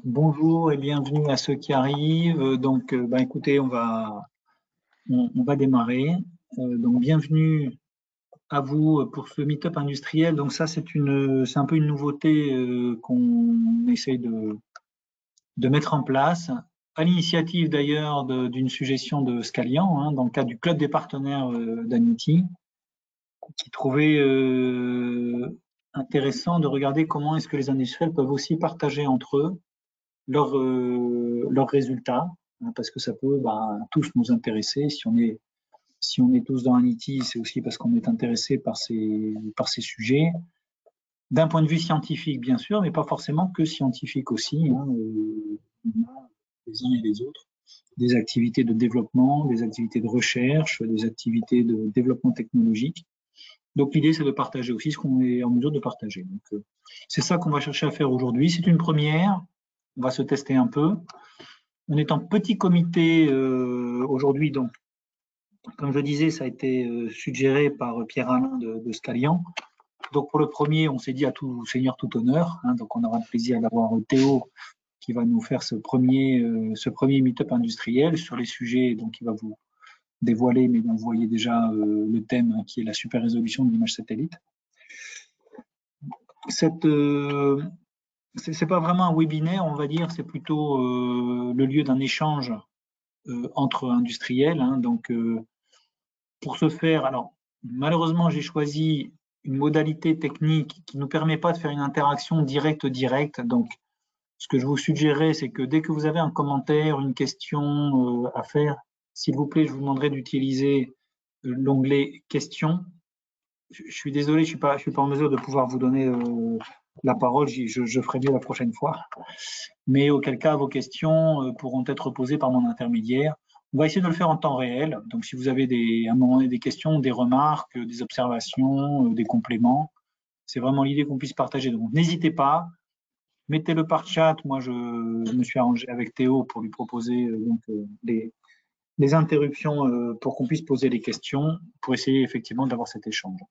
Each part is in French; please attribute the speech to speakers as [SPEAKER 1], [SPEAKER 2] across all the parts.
[SPEAKER 1] Bonjour et bienvenue à ceux qui arrivent. Donc, écoutez, on va démarrer. Donc, bienvenue à vous pour ce meet-up industriel. Donc, ça, c'est un peu une nouveauté qu'on essaye de mettre en place, à l'initiative d'ailleurs d'une suggestion de Scalian, hein, dans le cadre du club des partenaires d'Anity, qui trouvait intéressant de regarder comment est-ce que les industriels peuvent aussi partager entre eux leurs résultats, hein, parce que ça peut tous nous intéresser. Si on est tous dans un IT, c'est aussi parce qu'on est intéressé par ces sujets. D'un point de vue scientifique, bien sûr, mais pas forcément que scientifique aussi. Hein, on a les uns et les autres des activités de développement, des activités de recherche, des activités de développement technologique. Donc l'idée, c'est de partager aussi ce qu'on est en mesure de partager. Donc, c'est ça qu'on va chercher à faire aujourd'hui. C'est une première. On va se tester un peu. On est en petit comité aujourd'hui, donc comme je disais, ça a été suggéré par Pierre-Alain de Scalian. Donc pour le premier, on s'est dit à tout seigneur, tout honneur. Hein, donc on aura le plaisir d'avoir Théo qui va nous faire ce premier meet-up industriel sur les sujets donc il va vous dévoiler, mais vous voyez déjà le thème hein, qui est la super résolution de l'image satellite. C'est pas vraiment un webinaire, on va dire, c'est plutôt le lieu d'un échange entre industriels. Hein, donc pour ce faire, alors malheureusement, j'ai choisi une modalité technique qui ne nous permet pas de faire une interaction directe. Donc, ce que je vous suggérerais, c'est que dès que vous avez un commentaire, une question à faire, s'il vous plaît, je vous demanderai d'utiliser l'onglet questions. Je suis désolé, je suis pas en mesure de pouvoir vous donner la parole. Je ferai mieux la prochaine fois. Mais auquel cas, vos questions pourront être posées par mon intermédiaire. On va essayer de le faire en temps réel. Donc, si vous avez à un moment donné des questions, des remarques, des observations, des compléments, c'est vraiment l'idée qu'on puisse partager. Donc, n'hésitez pas, mettez-le par chat. Moi, je me suis arrangé avec Théo pour lui proposer les interruptions pour qu'on puisse poser les questions, pour essayer effectivement d'avoir cet échange.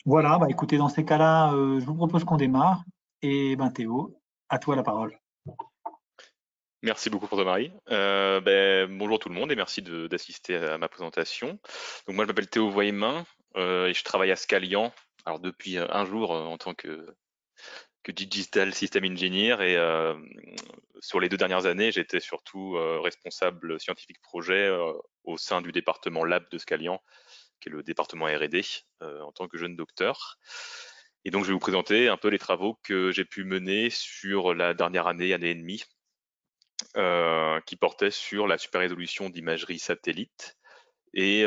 [SPEAKER 1] Voilà, écoutez, dans ces cas-là, je vous propose qu'on démarre. Et Théo, à toi la parole.
[SPEAKER 2] Merci beaucoup pour Marie. Bonjour tout le monde et merci d'assister à ma présentation. Donc moi je m'appelle Théo Voyemin et je travaille à Scalian. Alors depuis un jour en tant que Digital System Engineer et sur les 2 dernières années j'étais surtout responsable scientifique projet au sein du département Lab de Scalian, qui est le département R&D en tant que jeune docteur. Et donc je vais vous présenter un peu les travaux que j'ai pu mener sur la dernière année et demie. Qui portait sur la super résolution d'imagerie satellite et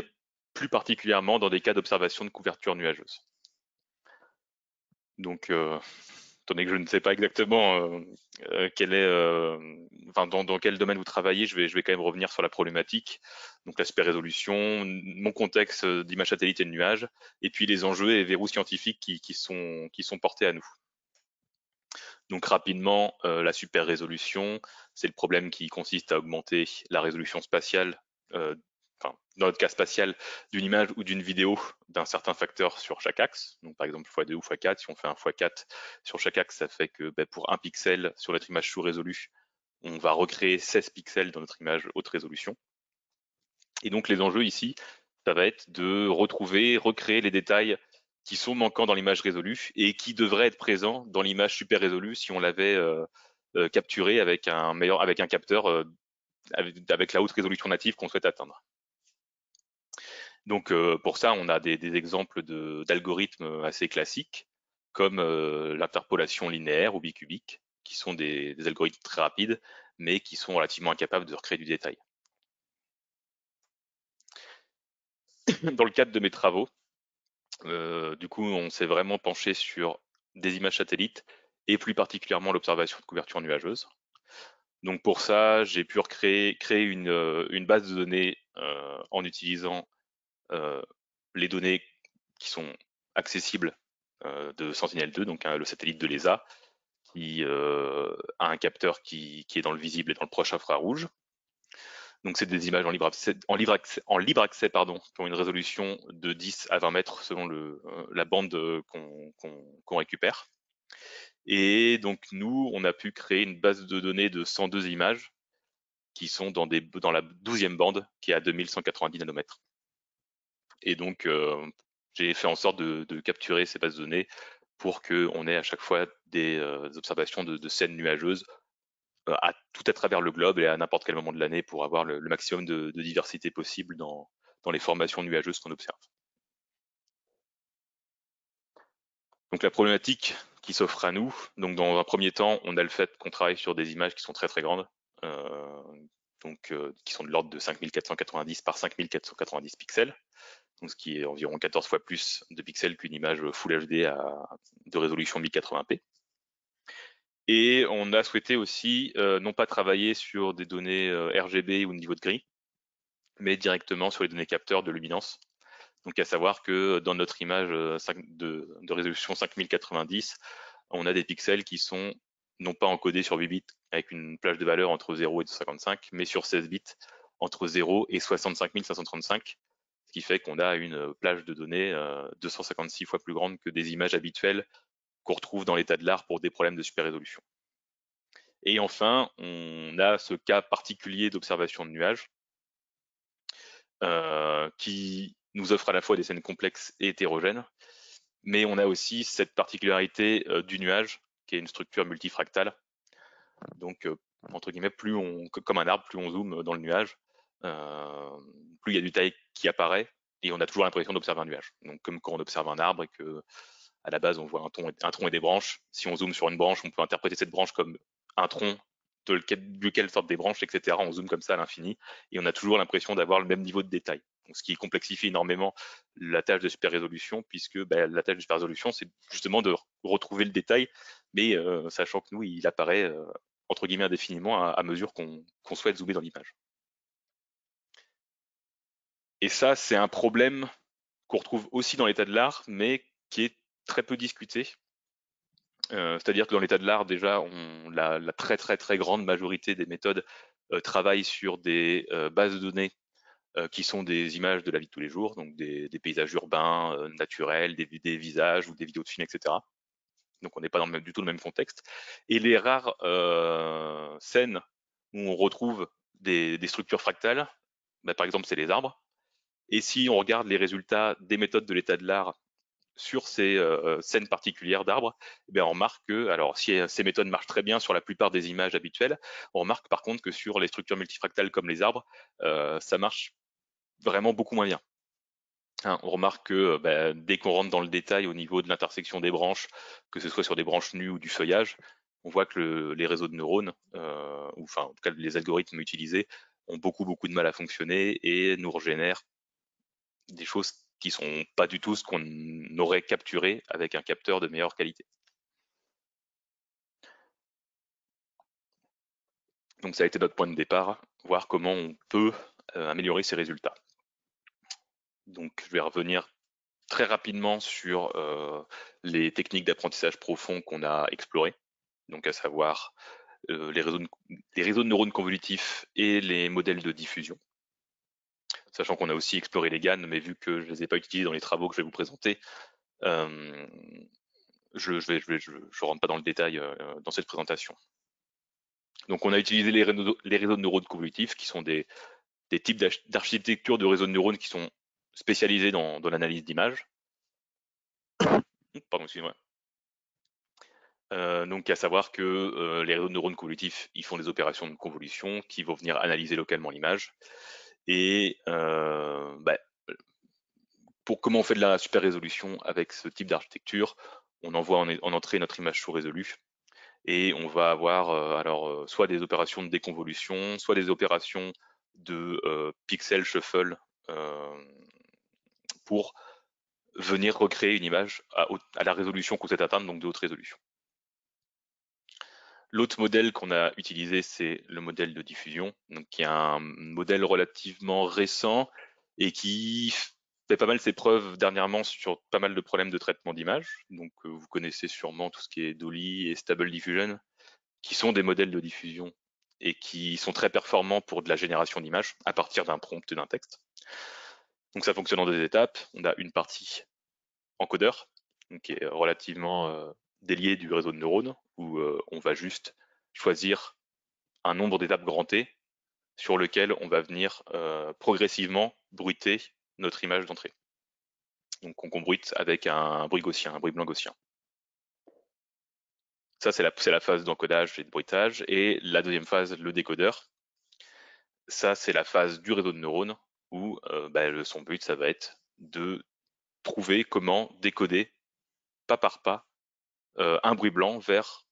[SPEAKER 2] plus particulièrement dans des cas d'observation de couverture nuageuse. Donc, étant donné que je ne sais pas exactement dans quel domaine vous travaillez, je vais quand même revenir sur la problématique. Donc la super résolution, mon contexte d'image satellite et de nuages, et puis les enjeux et verrous scientifiques qui sont portés à nous. Donc rapidement, la super résolution, c'est le problème qui consiste à augmenter la résolution spatiale, dans notre cas spatial, d'une image ou d'une vidéo d'un certain facteur sur chaque axe. Donc par exemple x2 ou x4, si on fait un x4 sur chaque axe, ça fait que pour 1 pixel sur notre image sous-résolue, on va recréer 16 pixels dans notre image haute résolution. Et donc les enjeux ici, ça va être de recréer les détails qui sont manquants dans l'image résolue et qui devraient être présents dans l'image super résolue si on l'avait capturé avec un capteur avec la haute résolution native qu'on souhaite atteindre. Donc pour ça, on a des exemples d'algorithmes assez classiques comme l'interpolation linéaire ou bicubique, qui sont des algorithmes très rapides, mais qui sont relativement incapables de recréer du détail. Dans le cadre de mes travaux, du coup, on s'est vraiment penché sur des images satellites et plus particulièrement l'observation de couverture nuageuse. Donc pour ça, j'ai pu créer une base de données en utilisant les données qui sont accessibles de Sentinel-2, donc le satellite de l'ESA, qui a un capteur qui est dans le visible et dans le proche infrarouge. Donc c'est des images en libre accès, qui ont une résolution de 10 à 20 mètres selon la bande qu'on récupère. Et donc nous, on a pu créer une base de données de 102 images qui sont dans la 12e bande, qui est à 2190 nanomètres. Et donc, j'ai fait en sorte de capturer ces bases de données pour qu'on ait à chaque fois des observations de scènes nuageuses tout à travers le globe et à n'importe quel moment de l'année pour avoir le maximum de diversité possible dans les formations nuageuses qu'on observe. Donc la problématique qui s'offre à nous, donc dans un premier temps, on a le fait qu'on travaille sur des images qui sont très très grandes, qui sont de l'ordre de 5490 par 5490 pixels, donc ce qui est environ 14 fois plus de pixels qu'une image Full HD de résolution 1080p. Et on a souhaité aussi non pas travailler sur des données RGB ou niveau de gris, mais directement sur les données capteurs de luminance. Donc à savoir que dans notre image de résolution 5090, on a des pixels qui sont non pas encodés sur 8 bits avec une plage de valeur entre 0 et 255, mais sur 16 bits entre 0 et 65 535, ce qui fait qu'on a une plage de données 256 fois plus grande que des images habituelles qu'on retrouve dans l'état de l'art pour des problèmes de super résolution. Et enfin, on a ce cas particulier d'observation de nuages qui nous offre à la fois des scènes complexes et hétérogènes, mais on a aussi cette particularité du nuage, qui est une structure multifractale. Donc, entre guillemets, comme un arbre, plus on zoome dans le nuage, plus il y a du détail qui apparaît, et on a toujours l'impression d'observer un nuage. Donc, comme quand on observe un arbre et que, à la base, on voit un tronc et des branches, si on zoome sur une branche, on peut interpréter cette branche comme un tronc de lequel sortent des branches, etc. On zoome comme ça à l'infini, et on a toujours l'impression d'avoir le même niveau de détail. Donc, ce qui complexifie énormément la tâche de super résolution, puisque la tâche de super résolution, c'est justement de retrouver le détail, mais sachant que nous, il apparaît entre guillemets indéfiniment à mesure qu'on souhaite zoomer dans l'image. Et ça, c'est un problème qu'on retrouve aussi dans l'état de l'art, mais qui est très peu discuté. C'est-à-dire que dans l'état de l'art, déjà, la très très très grande majorité des méthodes travaillent sur des bases de données qui sont des images de la vie de tous les jours, donc des paysages urbains, naturels, des visages ou des vidéos de films, etc. Donc on n'est pas du tout dans le même contexte. Et les rares scènes où on retrouve des structures fractales, par exemple c'est les arbres. Et si on regarde les résultats des méthodes de l'état de l'art sur ces scènes particulières d'arbres, on remarque que, alors si ces méthodes marchent très bien sur la plupart des images habituelles, on remarque par contre que sur les structures multifractales comme les arbres, ça marche vraiment beaucoup moins bien. Hein, on remarque que dès qu'on rentre dans le détail au niveau de l'intersection des branches, que ce soit sur des branches nues ou du feuillage, on voit que les réseaux de neurones, ou enfin en tout cas les algorithmes utilisés, ont beaucoup de mal à fonctionner et nous régénèrent des choses qui sont pas du tout ce qu'on aurait capturé avec un capteur de meilleure qualité. Donc ça a été notre point de départ, voir comment on peut améliorer ces résultats. Donc je vais revenir très rapidement sur les techniques d'apprentissage profond qu'on a explorées, donc à savoir les réseaux de neurones convolutifs et les modèles de diffusion. Sachant qu'on a aussi exploré les GAN, mais vu que je ne les ai pas utilisés dans les travaux que je vais vous présenter, je ne rentre pas dans le détail dans cette présentation. Donc on a utilisé les réseaux de neurones convolutifs, qui sont des types d'architecture de réseaux de neurones qui sont spécialisés dans l'analyse d'images. Pardon, excusez-moi. Donc à savoir que les réseaux de neurones convolutifs, ils font des opérations de convolution qui vont venir analyser localement l'image. Et pour comment on fait de la super résolution avec ce type d'architecture, on envoie en entrée notre image sous-résolue et on va avoir soit des opérations de déconvolution, soit des opérations de pixel shuffle pour venir recréer une image à la résolution qu'on souhaite atteindre, donc de haute résolution. L'autre modèle qu'on a utilisé, c'est le modèle de diffusion, donc qui est un modèle relativement récent et qui fait pas mal ses preuves dernièrement sur pas mal de problèmes de traitement d'image. Donc vous connaissez sûrement tout ce qui est Dolly et Stable Diffusion, qui sont des modèles de diffusion et qui sont très performants pour de la génération d'images à partir d'un prompt et d'un texte. Donc ça fonctionne en 2 étapes. On a une partie encodeur, donc qui est relativement délié du réseau de neurones, où on va juste choisir un nombre d'étapes grand T sur lequel on va venir progressivement bruiter notre image d'entrée. Donc on bruite avec un bruit gaussien, un bruit blanc gaussien. Ça, c'est la phase d'encodage et de bruitage. Et la deuxième phase, le décodeur. Ça, c'est la phase du réseau de neurones où son but, ça va être de trouver comment décoder pas par pas un bruit blanc vers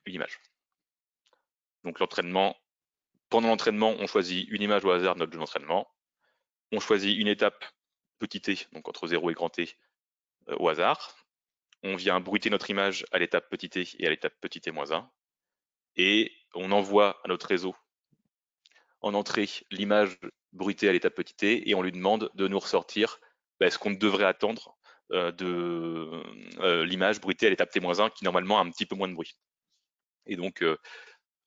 [SPEAKER 2] une image. Donc pendant l'entraînement, on choisit une image au hasard de notre jeu d'entraînement. On choisit une étape petit t, donc entre 0 et grand T, au hasard. On vient bruiter notre image à l'étape petit t et à l'étape petit t moins 1. Et on envoie à notre réseau en entrée l'image bruitée à l'étape petit t et on lui demande de nous ressortir ce qu'on devrait attendre de l'image bruitée à l'étape t-1 qui normalement a un petit peu moins de bruit. Et donc,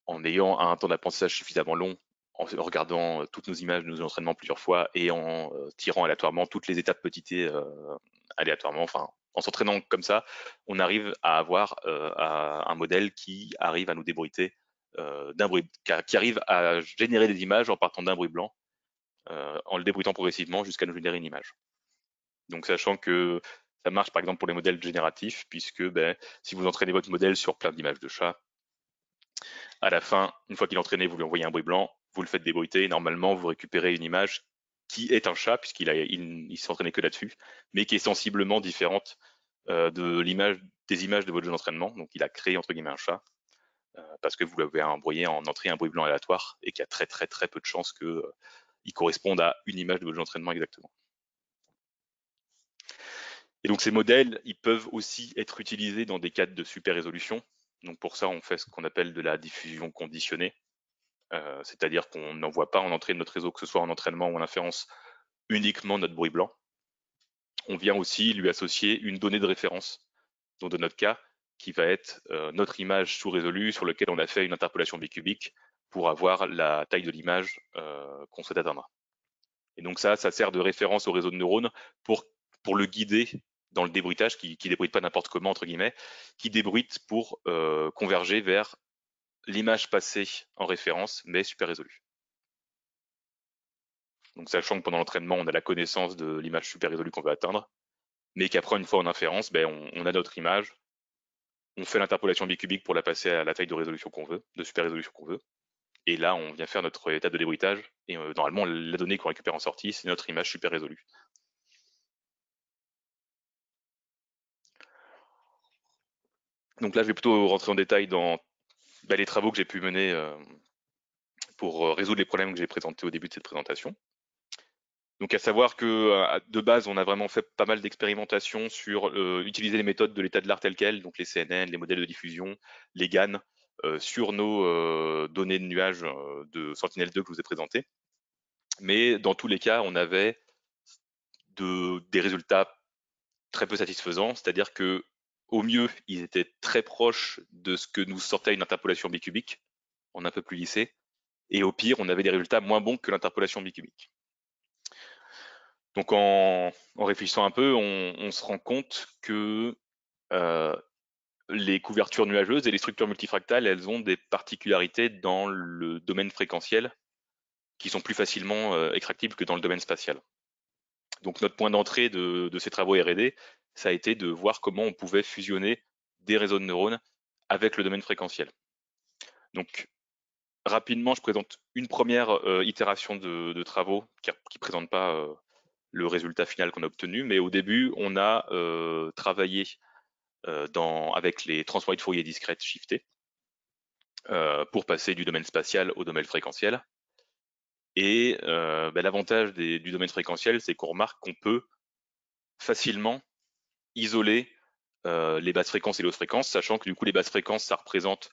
[SPEAKER 2] en ayant un temps d'apprentissage suffisamment long, en regardant toutes nos images de nos entraînements plusieurs fois et en tirant aléatoirement toutes les étapes petit t aléatoirement, enfin en s'entraînant comme ça, on arrive à avoir un modèle qui arrive à nous débruiter d'un bruit, qui arrive à générer des images en partant d'un bruit blanc, en le débruitant progressivement jusqu'à nous générer une image. Donc sachant que ça marche par exemple pour les modèles génératifs, puisque si vous entraînez votre modèle sur plein d'images de chats, à la fin, une fois qu'il est entraîné, vous lui envoyez un bruit blanc, vous le faites débruiter, et normalement vous récupérez une image qui est un chat, puisqu'il s'est entraîné que là-dessus, mais qui est sensiblement différente des images de votre jeu d'entraînement. Donc il a créé entre guillemets un chat, parce que vous l'avez embrouillé en entrée un bruit blanc aléatoire, et qu'il y a très très très peu de chances qu'il corresponde à une image de votre jeu d'entraînement exactement. Et donc ces modèles, ils peuvent aussi être utilisés dans des cadres de super résolution. Donc pour ça, on fait ce qu'on appelle de la diffusion conditionnée. C'est-à-dire qu'on n'envoie pas en entrée de notre réseau, que ce soit en entraînement ou en inférence, uniquement notre bruit blanc. On vient aussi lui associer une donnée de référence, donc dans notre cas, qui va être notre image sous-résolue sur laquelle on a fait une interpolation bicubique pour avoir la taille de l'image qu'on souhaite atteindre. Et donc ça sert de référence au réseau de neurones pour le guider dans le débruitage, qui débruite pas n'importe comment, entre guillemets, qui débruite pour converger vers l'image passée en référence, mais super résolue. Donc sachant que pendant l'entraînement, on a la connaissance de l'image super résolue qu'on veut atteindre, mais qu'après, une fois en inférence, on a notre image, on fait l'interpolation bicubique pour la passer à la taille de résolution qu'on veut, de super résolution qu'on veut, et là, on vient faire notre étape de débruitage, et normalement, la donnée qu'on récupère en sortie, c'est notre image super résolue. Donc là, je vais plutôt rentrer en détail dans les travaux que j'ai pu mener pour résoudre les problèmes que j'ai présentés au début de cette présentation. Donc à savoir que de base, on a vraiment fait pas mal d'expérimentations sur utiliser les méthodes de l'état de l'art tel quel, donc les CNN, les modèles de diffusion, les GAN, sur nos données de nuages de Sentinel-2 que je vous ai présentés. Mais dans tous les cas, on avait des résultats très peu satisfaisants, c'est-à-dire que au mieux, ils étaient très proches de ce que nous sortait une interpolation bicubique, en un peu plus lissé, et au pire, on avait des résultats moins bons que l'interpolation bicubique. Donc en réfléchissant un peu, on se rend compte que les couvertures nuageuses et les structures multifractales, elles ont des particularités dans le domaine fréquentiel qui sont plus facilement extractibles que dans le domaine spatial. Donc notre point d'entrée de ces travaux R&D, ça a été de voir comment on pouvait fusionner des réseaux de neurones avec le domaine fréquentiel. Donc rapidement, je présente une première itération de travaux qui ne présente pas le résultat final qu'on a obtenu, mais au début, on a travaillé avec les transformées de Fourier discrètes shiftées pour passer du domaine spatial au domaine fréquentiel. Et l'avantage du domaine fréquentiel, c'est qu'on remarque qu'on peut facilement isoler les basses fréquences et les hautes fréquences, sachant que du coup les basses fréquences, ça représente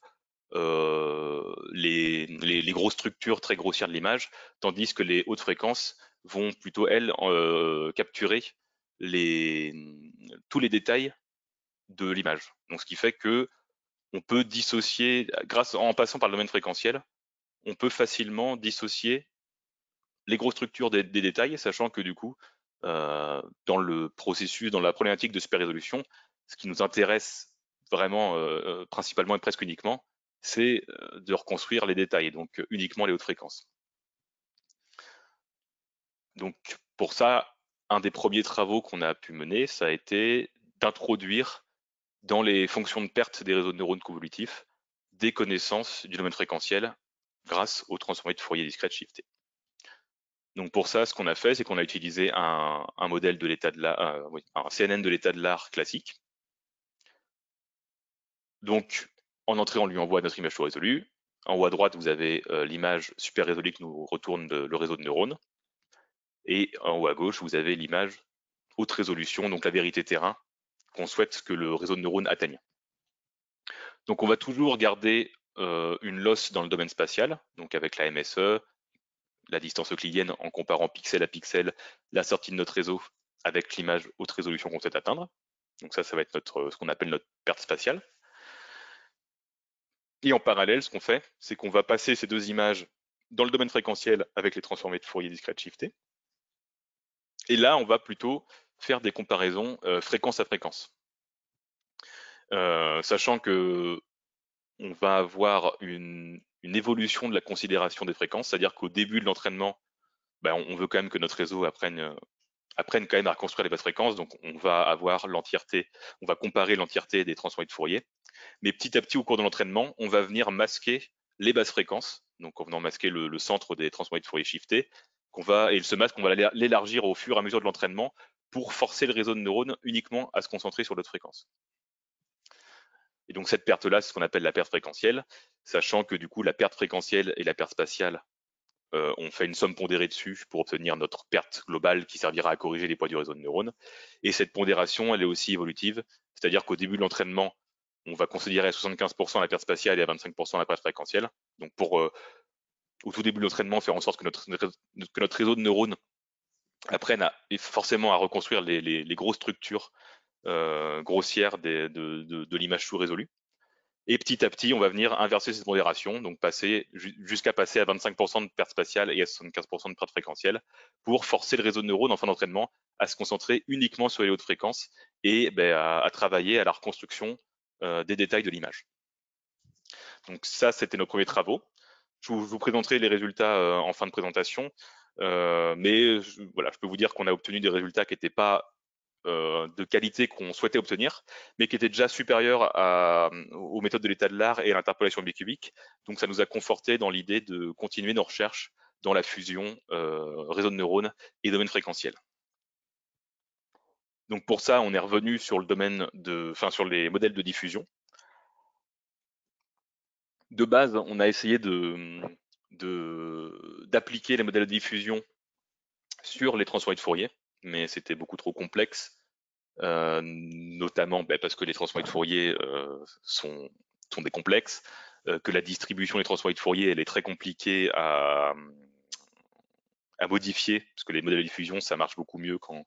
[SPEAKER 2] les grosses structures très grossières de l'image, tandis que les hautes fréquences vont plutôt, elles, capturer tous les détails de l'image. Donc ce qui fait que on peut dissocier, en passant par le domaine fréquentiel, on peut facilement dissocier les grosses structures des détails, sachant que du coup, dans le processus, dans la problématique de super résolution, ce qui nous intéresse vraiment principalement et presque uniquement, c'est de reconstruire les détails, donc uniquement les hautes fréquences. Donc pour ça, un des premiers travaux qu'on a pu mener, ça a été d'introduire dans les fonctions de perte des réseaux de neurones convolutifs des connaissances du domaine fréquentiel grâce aux transformées de Fourier discrètes shiftés. Donc pour ça, ce qu'on a fait, c'est qu'on a utilisé un modèle de l'état de l'art, un CNN de l'état de l'art classique. Donc en entrée, on lui envoie notre image sous résolue. En haut à droite, vous avez l'image super résolue que nous retourne le réseau de neurones. Et en haut à gauche, vous avez l'image haute résolution, donc la vérité terrain, qu'on souhaite que le réseau de neurones atteigne. Donc on va toujours garder une loss dans le domaine spatial, donc avec la MSE, la distance euclidienne en comparant pixel à pixel, la sortie de notre réseau avec l'image haute résolution qu'on souhaite atteindre. Donc ça va être ce qu'on appelle notre perte spatiale. Et en parallèle, ce qu'on fait, c'est qu'on va passer ces deux images dans le domaine fréquentiel avec les transformées de Fourier discrètes shiftées. Et là, on va plutôt faire des comparaisons fréquence à fréquence. Sachant que on va avoir une évolution de la considération des fréquences, c'est-à-dire qu'au début de l'entraînement, on veut quand même que notre réseau apprenne quand même à reconstruire les basses fréquences, donc on va avoir l'entièreté, on va comparer l'entièreté des transformés de Fourier, mais petit à petit au cours de l'entraînement, on va venir masquer les basses fréquences, donc en venant masquer le centre des transformés de Fourier shiftés, et ce masque, on va l'élargir au fur et à mesure de l'entraînement pour forcer le réseau de neurones uniquement à se concentrer sur l'autre fréquence. Et donc cette perte-là, c'est ce qu'on appelle la perte fréquentielle, sachant que du coup la perte fréquentielle et la perte spatiale, on fait une somme pondérée dessus pour obtenir notre perte globale qui servira à corriger les poids du réseau de neurones. Et cette pondération, elle est aussi évolutive, c'est-à-dire qu'au début de l'entraînement, on va considérer à 75% la perte spatiale et à 25% la perte fréquentielle. Donc au tout début de l'entraînement, faire en sorte que notre réseau de neurones apprenne forcément à reconstruire les grosses structures grossières de l'image sous-résolue. Et petit à petit, on va venir inverser cette modération, donc jusqu'à passer à 25% de perte spatiale et à 75% de perte fréquentielle, pour forcer le réseau de neurones en fin d'entraînement à se concentrer uniquement sur les hautes fréquences et à travailler à la reconstruction des détails de l'image. Donc ça, c'était nos premiers travaux. Je vous présenterai les résultats en fin de présentation, mais voilà, je peux vous dire qu'on a obtenu des résultats qui n'étaient pas de qualité qu'on souhaitait obtenir, mais qui était déjà supérieur aux méthodes de l'état de l'art et à l'interpolation bicubique. Donc ça nous a conforté dans l'idée de continuer nos recherches dans la fusion réseau de neurones et domaine fréquentiel. Donc pour ça, on est revenu sur sur les modèles de diffusion. De base, on a essayé d'appliquer les modèles de diffusion sur les transformés de Fourier, mais c'était beaucoup trop complexe. Notamment parce que les transformés de Fourier sont des complexes, que la distribution des transformés de Fourier elle est très compliquée à modifier, parce que les modèles de diffusion ça marche beaucoup mieux quand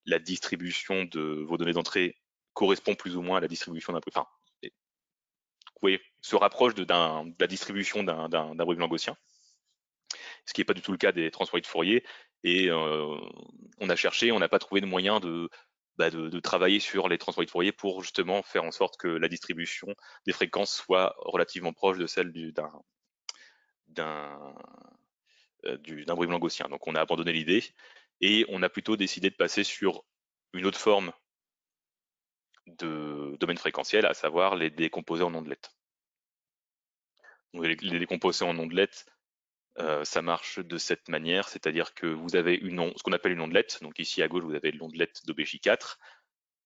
[SPEAKER 2] la distribution de vos données d'entrée correspond plus ou moins à la distribution d'un enfin, se rapproche de la distribution d'un bruit blanc gaussien, ce qui n'est pas du tout le cas des transformés de Fourier. Et on a cherché, on n'a pas trouvé de moyen de travailler sur les transformés de Fourier pour justement faire en sorte que la distribution des fréquences soit relativement proche de celle d'un bruit blanc gaussien. Donc on a abandonné l'idée et on a plutôt décidé de passer sur une autre forme de domaine fréquentiel, à savoir les décomposés en ondelettes. Donc les décomposés en ondelettes, ça marche de cette manière, c'est-à-dire que vous avez ce qu'on appelle une ondelette. Donc ici à gauche, vous avez l'ondelette d'OBJ4.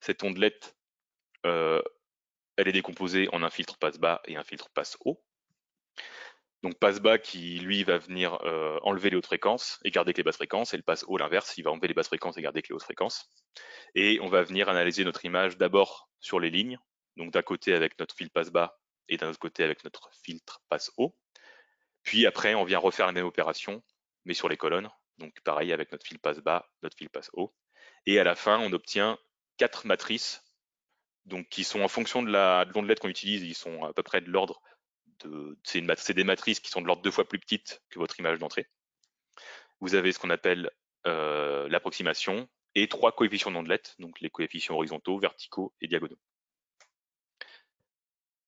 [SPEAKER 2] Cette ondelette, elle est décomposée en un filtre passe-bas et un filtre passe-haut. Donc passe-bas qui, lui, va venir enlever les hautes fréquences et garder que les basses fréquences, et le passe-haut, l'inverse, il va enlever les basses fréquences et garder que les hautes fréquences. Et on va venir analyser notre image d'abord sur les lignes, donc d'un côté avec notre fil passe-bas et d'un autre côté avec notre filtre passe-haut. Puis après, on vient refaire la même opération, mais sur les colonnes. Donc pareil avec notre fil passe-bas, notre fil passe-haut. Et à la fin, on obtient 4 matrices, donc qui sont en fonction de l'ondelette qu'on utilise, ils sont à peu près de l'ordre c'est des matrices qui sont de l'ordre 2 fois plus petites que votre image d'entrée. Vous avez ce qu'on appelle l'approximation et 3 coefficients d'ondelette, donc les coefficients horizontaux, verticaux et diagonaux.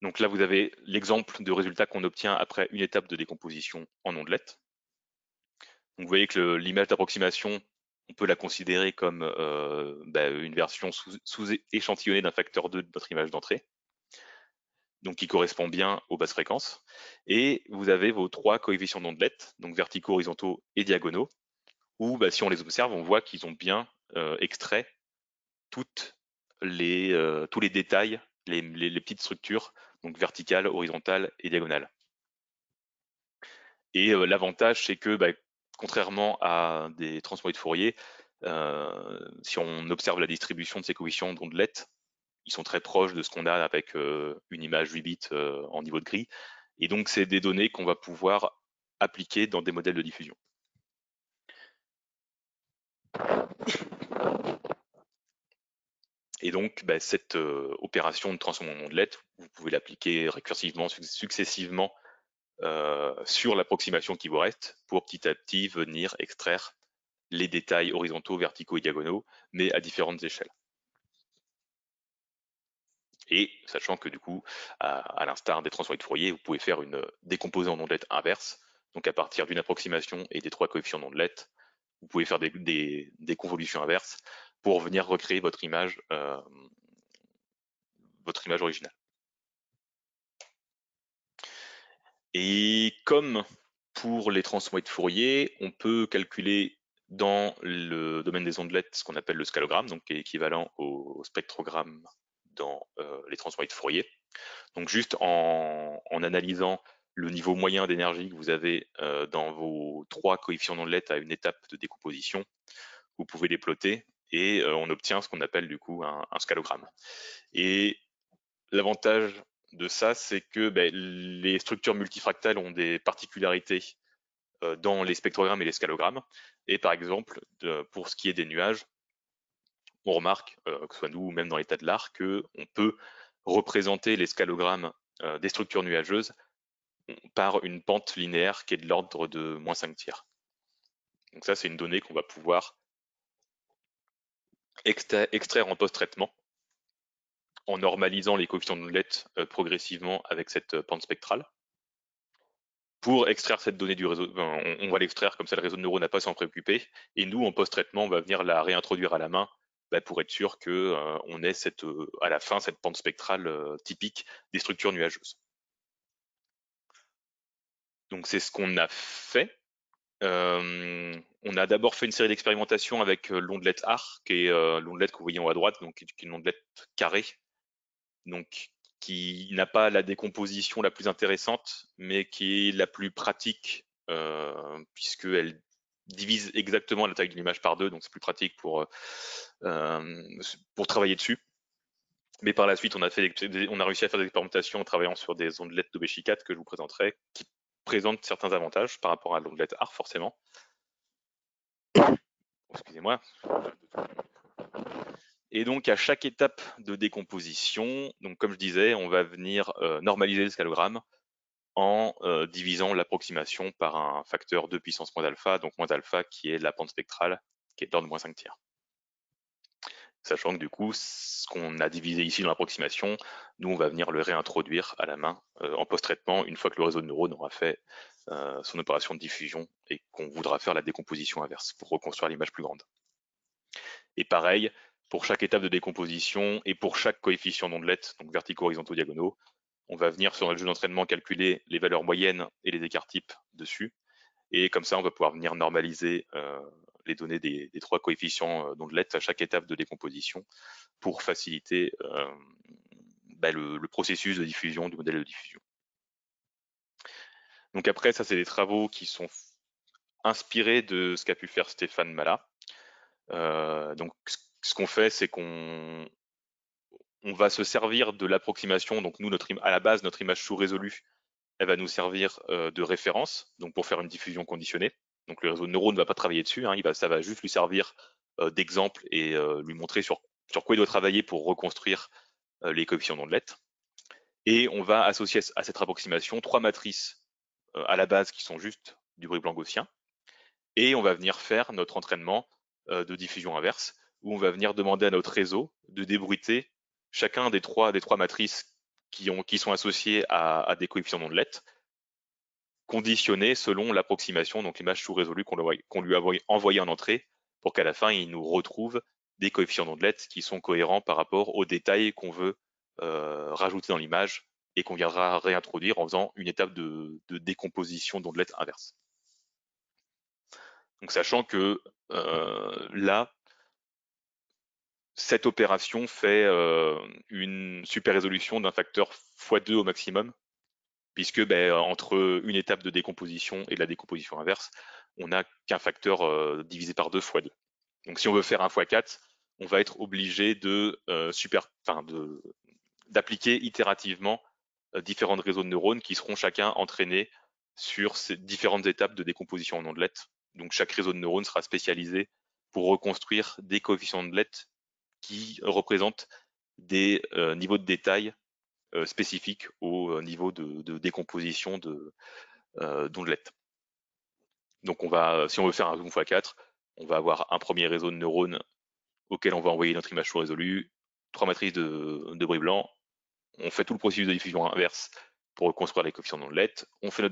[SPEAKER 2] Donc là, vous avez l'exemple de résultat qu'on obtient après une étape de décomposition en ondelette. Donc vous voyez que l'image d'approximation, on peut la considérer comme une version sous-échantillonnée d'un facteur 2 de notre image d'entrée, donc qui correspond bien aux basses fréquences. Et vous avez vos 3 coefficients d'ondelette, donc verticaux, horizontaux et diagonaux, où si on les observe, on voit qu'ils ont bien extrait tous les détails, les petites structures, donc verticales, horizontales et diagonales. Et l'avantage, c'est que contrairement à des transformés de Fourier, si on observe la distribution de ces coefficients d'ondelette, ils sont très proches de ce qu'on a avec une image 8 bits en niveau de gris. Et donc, c'est des données qu'on va pouvoir appliquer dans des modèles de diffusion. Et donc, cette opération de transformation en ondelette, vous pouvez l'appliquer récursivement, successivement sur l'approximation qui vous reste pour petit à petit venir extraire les détails horizontaux, verticaux et diagonaux, mais à différentes échelles. Et sachant que du coup, à l'instar des transformés de Fourier, vous pouvez faire une décomposée en ondelette inverse. Donc à partir d'une approximation et des 3 coefficients d'ondelette, vous pouvez faire des convolutions inverses pour venir recréer votre image originale. Et comme pour les transformés de Fourier, on peut calculer dans le domaine des ondelettes ce qu'on appelle le scalogramme, donc qui est équivalent au spectrogramme dans les transformés de Fourier. Donc juste en analysant le niveau moyen d'énergie que vous avez dans vos 3 coefficients d'ondelette à une étape de décomposition, vous pouvez les plotter et on obtient ce qu'on appelle du coup un scalogramme. Et l'avantage de ça, c'est que les structures multifractales ont des particularités dans les spectrogrammes et les scalogrammes. Et par exemple, pour ce qui est des nuages, on remarque, que ce soit nous ou même dans l'état de l'art, qu'on peut représenter les scalogrammes des structures nuageuses par une pente linéaire qui est de l'ordre de -5/3. Donc ça, c'est une donnée qu'on va pouvoir extraire en post-traitement en normalisant les coefficients d'ondelette progressivement avec cette pente spectrale. Pour extraire cette donnée du réseau, on va l'extraire comme ça, le réseau de neurones n'a pas à s'en préoccuper. Et nous, en post-traitement, on va venir la réintroduire à la main pour être sûr qu'on ait à la fin cette pente spectrale typique des structures nuageuses. Donc c'est ce qu'on a fait. On a d'abord fait une série d'expérimentations avec l'ondelette AR, qui est l'ondelette que vous voyez en haut à droite, donc qui est une ondelette carrée, donc qui n'a pas la décomposition la plus intéressante, mais qui est la plus pratique, puisqu'elle divise exactement la taille d'une image par 2, donc c'est plus pratique pour travailler dessus. Mais par la suite, on a réussi à faire des expérimentations en travaillant sur des ondelettes de Béchicat que je vous présenterai, qui présentent certains avantages par rapport à l'ondelette AR, forcément. Excusez-moi. Et donc, à chaque étape de décomposition, donc comme je disais, on va venir normaliser le scalogramme en divisant l'approximation par un facteur 2 puissance moins alpha, donc moins alpha qui est la pente spectrale, qui est de l'ordre de -5/3. Sachant que du coup, ce qu'on a divisé ici dans l'approximation, nous on va venir le réintroduire à la main en post-traitement une fois que le réseau de neurones aura fait son opération de diffusion et qu'on voudra faire la décomposition inverse pour reconstruire l'image plus grande. Et pareil, pour chaque étape de décomposition et pour chaque coefficient d'ondelette, donc verticaux, horizontaux, diagonaux, on va venir sur notre jeu d'entraînement calculer les valeurs moyennes et les écarts types dessus. Et comme ça, on va pouvoir venir normaliser les données des 3 coefficients d'ondelette à chaque étape de décomposition pour faciliter le processus de diffusion du modèle de diffusion. Donc après, ça, c'est des travaux qui sont inspirés de ce qu'a pu faire Stéphane Mala. Donc ce qu'on fait, c'est qu'on va se servir de l'approximation. Donc nous, à la base, notre image sous-résolue, elle va nous servir de référence, donc pour faire une diffusion conditionnée. Donc le réseau de neurones ne va pas travailler dessus, hein, ça va juste lui servir d'exemple et lui montrer sur quoi il doit travailler pour reconstruire les coefficients d'ondelette. Et on va associer à cette approximation 3 matrices à la base qui sont juste du bruit blanc gaussien. Et on va venir faire notre entraînement de diffusion inverse, où on va venir demander à notre réseau de débruiter chacun des trois matrices qui sont associés à des coefficients d'ondelette, conditionnés selon l'approximation, donc l'image sous-résolue qu'on lui a envoyée en entrée, pour qu'à la fin, il nous retrouve des coefficients d'ondelette qui sont cohérents par rapport aux détails qu'on veut rajouter dans l'image et qu'on viendra réintroduire en faisant une étape de décomposition d'ondelette inverse. Donc sachant que là, cette opération fait une super résolution d'un facteur x2 au maximum, puisque entre une étape de décomposition et de la décomposition inverse, on n'a qu'un facteur divisé par 2 x2. Donc si on veut faire un x4, on va être obligé d'appliquer itérativement différents réseaux de neurones qui seront chacun entraînés sur ces différentes étapes de décomposition en ondelettes. Donc chaque réseau de neurones sera spécialisé pour reconstruire des coefficients d'ondelettes qui représentent des niveaux de détail spécifiques au niveau de décomposition d'ondelettes. Donc si on veut faire un zoom x4, on va avoir un premier réseau de neurones auquel on va envoyer notre image sous-résolue, 3 matrices de bruit blanc, on fait tout le processus de diffusion inverse pour reconstruire les coefficients d'ondelette, on fait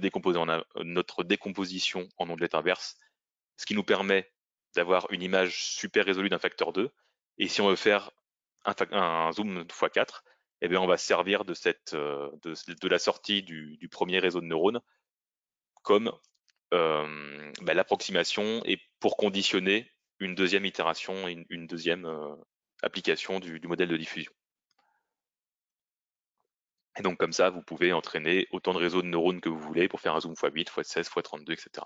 [SPEAKER 2] notre décomposition en ondelette inverse, ce qui nous permet d'avoir une image super résolue d'un facteur 2, et si on veut faire un zoom x4, eh bien on va se servir de la sortie du premier réseau de neurones comme l'approximation et pour conditionner une deuxième itération, une deuxième application du modèle de diffusion. Et donc comme ça, vous pouvez entraîner autant de réseaux de neurones que vous voulez pour faire un zoom x8, x16, x32, etc.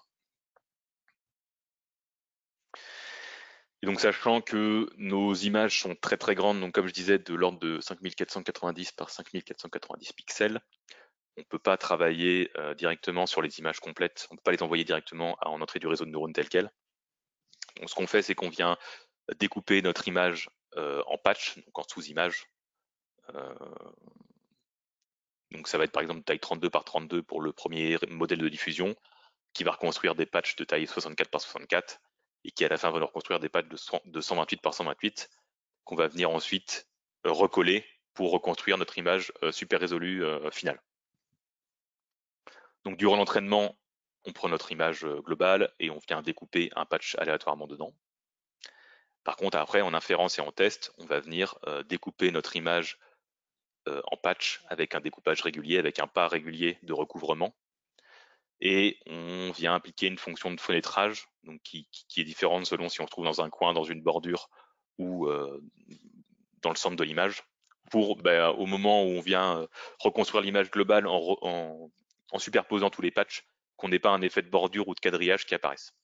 [SPEAKER 2] Et donc sachant que nos images sont très très grandes, donc comme je disais, de l'ordre de 5490 par 5490 pixels, on ne peut pas travailler directement sur les images complètes, on ne peut pas les envoyer directement en entrée du réseau de neurones tel quel. Donc ce qu'on fait, c'est qu'on vient découper notre image en patch, donc en sous-image. Donc ça va être par exemple taille 32 par 32 pour le premier modèle de diffusion, qui va reconstruire des patchs de taille 64 par 64, et qui à la fin va nous reconstruire des patchs de 128 par 128, qu'on va venir ensuite recoller pour reconstruire notre image super résolue finale. Donc durant l'entraînement, on prend notre image globale et on vient découper un patch aléatoirement dedans. Par contre, après, en inférence et en test, on va venir découper notre image en patch avec un découpage régulier, avec un pas régulier de recouvrement. Et on vient appliquer une fonction de fenêtrage donc qui est différente selon si on se trouve dans un coin, dans une bordure ou dans le centre de l'image, pour au moment où on vient reconstruire l'image globale en superposant tous les patchs, qu'on n'ait pas un effet de bordure ou de quadrillage qui apparaissent.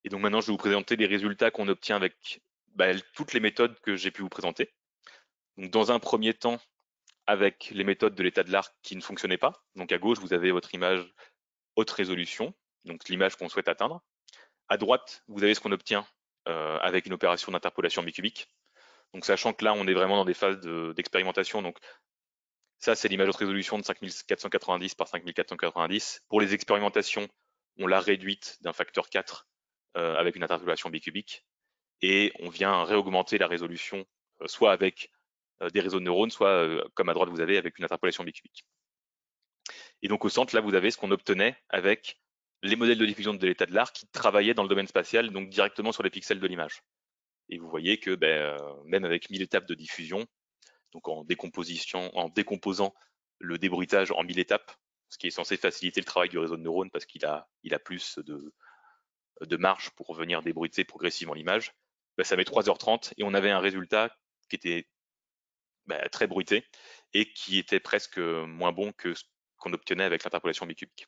[SPEAKER 2] Et donc maintenant, je vais vous présenter les résultats qu'on obtient avec toutes les méthodes que j'ai pu vous présenter. Donc dans un premier temps, avec les méthodes de l'état de l'art qui ne fonctionnaient pas. Donc à gauche, vous avez votre image haute résolution, donc l'image qu'on souhaite atteindre. À droite, vous avez ce qu'on obtient avec une opération d'interpolation bicubique. Donc sachant que là, on est vraiment dans des phases d'expérimentation. Donc ça, c'est l'image haute résolution de 5490 par 5490. Pour les expérimentations, on l'a réduite d'un facteur 4 avec une interpolation bicubique. Et on vient réaugmenter la résolution, soit avec des réseaux de neurones, soit comme à droite vous avez avec une interpolation bicubique. Et donc au centre, là, vous avez ce qu'on obtenait avec les modèles de diffusion de l'état de l'art qui travaillaient dans le domaine spatial, donc directement sur les pixels de l'image. Et vous voyez que même avec 1000 étapes de diffusion, donc en décomposant le débruitage en 1000 étapes, ce qui est censé faciliter le travail du réseau de neurones parce qu'il a plus de marge pour venir débruiter progressivement l'image, ça met 3h30 et on avait un résultat qui était très bruité et qui était presque moins bon que ce qu'on obtenait avec l'interpolation bicubique.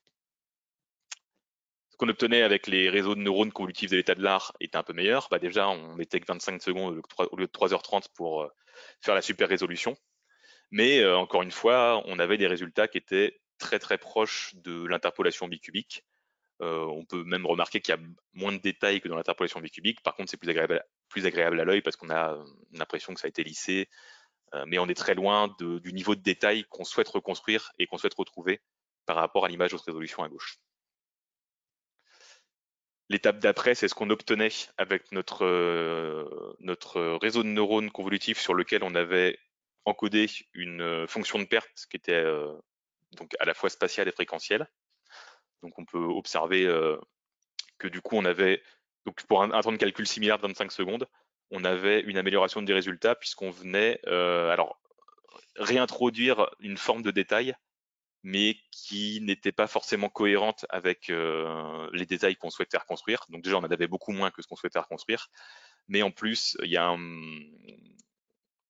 [SPEAKER 2] Ce qu'on obtenait avec les réseaux de neurones qu'on utilise à l'état de l'art était un peu meilleur. Déjà, on mettait que 25 secondes au lieu de 3h30 pour faire la super résolution. Mais encore une fois, on avait des résultats qui étaient très très proches de l'interpolation bicubique. On peut même remarquer qu'il y a moins de détails que dans l'interpolation bicubique. Par contre, c'est plus agréable à l'œil parce qu'on a l'impression que ça a été lissé. Mais on est très loin du niveau de détail qu'on souhaite reconstruire et qu'on souhaite retrouver par rapport à l'image haute résolution à gauche. L'étape d'après, c'est ce qu'on obtenait avec notre réseau de neurones convolutifs sur lequel on avait encodé une fonction de perte qui était donc à la fois spatiale et fréquentielle. Donc on peut observer que du coup on avait, donc pour un temps de calcul similaire de 25 secondes, on avait une amélioration des résultats puisqu'on venait alors réintroduire une forme de détail mais qui n'était pas forcément cohérente avec les détails qu'on souhaitait reconstruire. Donc déjà, on en avait beaucoup moins que ce qu'on souhaitait reconstruire, mais en plus,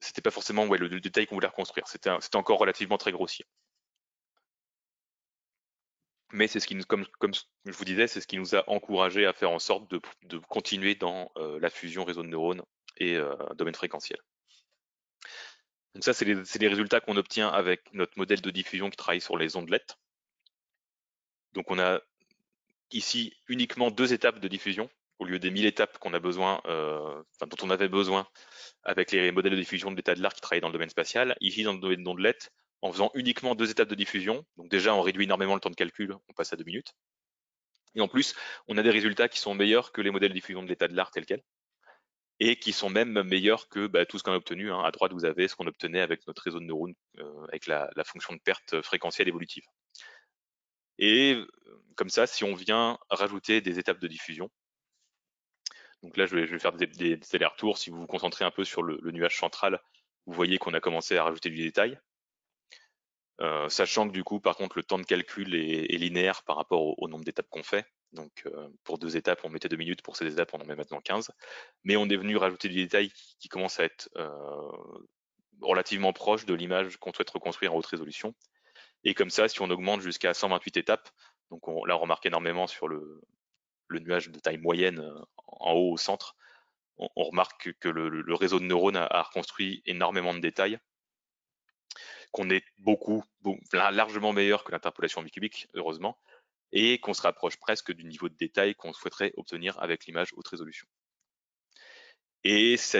[SPEAKER 2] c'était pas forcément le détail qu'on voulait reconstruire. C'était encore relativement très grossier. Mais c'est ce qui nous, comme je vous disais, c'est ce qui nous a encouragé à faire en sorte de continuer dans la fusion réseau de neurones et domaine fréquentiel. Donc ça, c'est les résultats qu'on obtient avec notre modèle de diffusion qui travaille sur les ondelettes. Donc on a ici uniquement 2 étapes de diffusion au lieu des 1000 étapes qu'on a besoin, dont on avait besoin avec les modèles de diffusion de l'état de l'art qui travaillaient dans le domaine spatial. Ici, dans le domaine d'ondelettes, en faisant uniquement 2 étapes de diffusion, donc déjà on réduit énormément le temps de calcul, on passe à 2 minutes. Et en plus, on a des résultats qui sont meilleurs que les modèles de diffusion de l'état de l'art tel quel, et qui sont même meilleurs que tout ce qu'on a obtenu. À droite, vous avez ce qu'on obtenait avec notre réseau de neurones, avec la fonction de perte fréquentielle évolutive. Et comme ça, si on vient rajouter des étapes de diffusion, donc là je vais faire des allers-retours. Si vous vous concentrez un peu sur le nuage central, vous voyez qu'on a commencé à rajouter du détail. Sachant que du coup, par contre, le temps de calcul est linéaire par rapport au nombre d'étapes qu'on fait. Donc pour 2 étapes, on mettait 2 minutes, pour ces étapes, on en met maintenant 15. Mais on est venu rajouter du détail qui commence à être relativement proche de l'image qu'on souhaite reconstruire en haute résolution. Et comme ça, si on augmente jusqu'à 128 étapes, donc là on remarque énormément sur le nuage de taille moyenne en haut au centre, on remarque que le réseau de neurones a reconstruit énormément de détails, qu'on est largement meilleur que l'interpolation bicubique, heureusement, et qu'on se rapproche presque du niveau de détail qu'on souhaiterait obtenir avec l'image haute résolution. Et ce